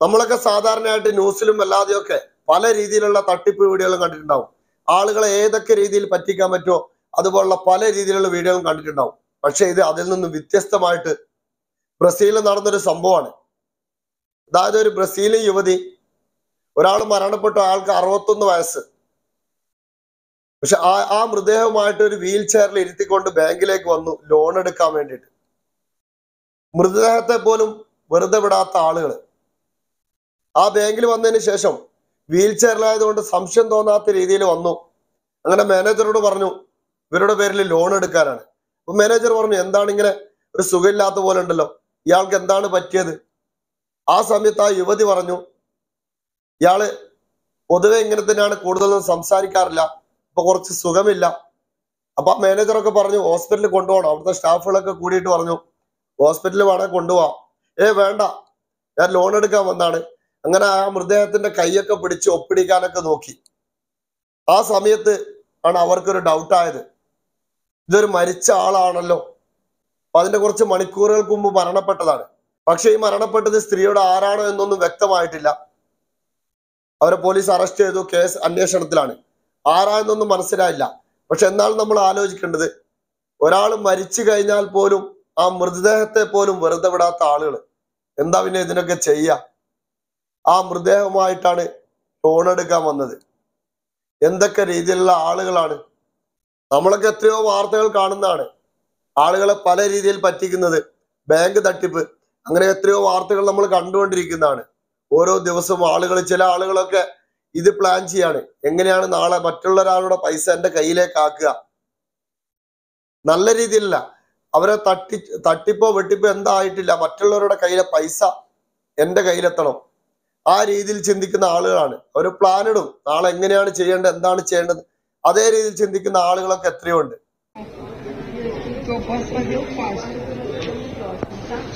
നമ്മളൊക്കെ സാധാരണയായിട്ട് ന്യൂസിലും അല്ലാതെയൊക്കെ പല രീതിയിലുള്ള തട്ടിപ്പ് വീഡിയോകളും കണ്ടിട്ടുണ്ടാവും. ആളുകളെ ഏതൊക്കെ രീതിയിൽ പറ്റിക്കാൻ പറ്റുമോ അതുപോലുള്ള പല രീതിയിലുള്ള വീഡിയോകളും കണ്ടിട്ടുണ്ടാവും. പക്ഷെ ഇത് അതിൽ നിന്നും വ്യത്യസ്തമായിട്ട് ബ്രസീലിൽ നടന്നൊരു സംഭവമാണ്. അതായത് ഒരു ബ്രസീലിയൻ യുവതി, ഒരാൾ മരണപ്പെട്ടു, അയാൾക്ക് 61 വയസ്സ്. പക്ഷെ ആ മൃതദേഹമായിട്ട് ഒരു വീൽ ചെയറിൽ ഇരുത്തിക്കൊണ്ട് ബാങ്കിലേക്ക് വന്നു ലോൺ എടുക്കാൻ വേണ്ടിയിട്ട്. മൃതദേഹത്തെ പോലും വെറുതെ വിടാത്ത ആളുകൾ ആ ബാങ്കിൽ വന്നതിന് ശേഷം വീൽ ചെയറിലായതുകൊണ്ട് സംശയം തോന്നാത്ത രീതിയിൽ വന്നു. അങ്ങനെ മാനേജറോട് പറഞ്ഞു ഇവരുടെ പേരിൽ ലോൺ എടുക്കാനാണ്. അപ്പൊ മാനേജർ പറഞ്ഞു എന്താണ് ഇങ്ങനെ ഒരു സുഖമില്ലാത്ത പോലെ ഉണ്ടല്ലോ, ഇയാൾക്ക് എന്താണ് പറ്റിയത്? ആ സമയത്ത് ആ യുവതി പറഞ്ഞു ഇയാള് പൊതുവെ ഇങ്ങനെ തന്നെയാണ്, കൂടുതലൊന്നും സംസാരിക്കാറില്ല, ഇപ്പൊ കുറച്ച് സുഖമില്ല. അപ്പൊ ആ മാനേജറൊക്കെ പറഞ്ഞു ഹോസ്പിറ്റലിൽ കൊണ്ടുപോകണം. അവിടുത്തെ സ്റ്റാഫുകളൊക്കെ കൂടിയിട്ട് പറഞ്ഞു ഹോസ്പിറ്റലിൽ വേണമെങ്കിൽ കൊണ്ടുപോവാം. വേണ്ട, ഞാൻ ലോൺ എടുക്കാൻ വന്നാണ്. അങ്ങനെ ആ മൃതദേഹത്തിന്റെ കൈയൊക്കെ പിടിച്ച് ഒപ്പിടിക്കാനൊക്കെ നോക്കി. ആ സമയത്ത് ആണ് അവർക്കൊരു ഡൗട്ടായത്, ഇതൊരു മരിച്ച ആളാണല്ലോ. അപ്പൊ അതിന്റെ കുറച്ച് മണിക്കൂറുകൾക്ക് മുമ്പ് മരണപ്പെട്ടതാണ്. പക്ഷെ ഈ മരണപ്പെട്ടത് സ്ത്രീയുടെ ആരാണോ എന്നൊന്നും വ്യക്തമായിട്ടില്ല. അവരെ പോലീസ് അറസ്റ്റ് ചെയ്തു, കേസ് അന്വേഷണത്തിലാണ്. ആരായെന്നൊന്നും മനസ്സിലായില്ല. പക്ഷെ എന്നാൽ നമ്മൾ ആലോചിക്കേണ്ടത്, ഒരാൾ മരിച്ചു കഴിഞ്ഞാൽ പോലും ആ മൃതദേഹത്തെ പോലും വെറുതെ വിടാത്ത ആളുകൾ എന്താ പിന്നെ ഇതിനൊക്കെ ചെയ്യുക? ആ മൃതദേഹമായിട്ടാണ് ലോൺ എടുക്കാൻ വന്നത്. എന്തൊക്കെ രീതിയിലുള്ള ആളുകളാണ്! നമ്മളൊക്കെ എത്രയോ വാർത്തകൾ കാണുന്നതാണ്, ആളുകളെ പല രീതിയിൽ പറ്റിക്കുന്നത്, ബാങ്ക് തട്ടിപ്പ്, അങ്ങനെ എത്രയോ വാർത്തകൾ നമ്മൾ കണ്ടുകൊണ്ടിരിക്കുന്നതാണ്. ഓരോ ദിവസവും ചില ആളുകളൊക്കെ ഇത് പ്ലാൻ ചെയ്യാണ്, എങ്ങനെയാണ് നാളെ മറ്റുള്ള ഒരാളുടെ പൈസ എൻ്റെ കയ്യിലേക്ക് ആക്കുക. നല്ല രീതിയിലല്ല, അവരെ തട്ടിപ്പോ വെട്ടിപ്പോ എന്തായിട്ടില്ല, മറ്റുള്ളവരുടെ കയ്യിലെ പൈസ എൻ്റെ കയ്യിലെത്തണം, ആ രീതിയിൽ ചിന്തിക്കുന്ന ആളുകളാണ്. അവർ പ്ലാൻ ഇടും, നാളെ എങ്ങനെയാണ് ചെയ്യേണ്ടത്, എന്താണ് ചെയ്യേണ്ടത്, അതേ രീതിയിൽ ചിന്തിക്കുന്ന ആളുകളൊക്കെ എത്രയോ ഉണ്ട്.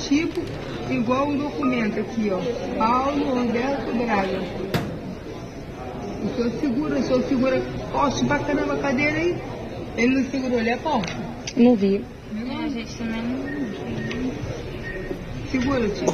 Tipo, igual o documento aqui, ó. Paulo Roberto Braga. O senhor segura forte pra caramba a cadeira aí. Ele não segurou, ele é forte. Não vi. Não, a gente também não. Segura, tio.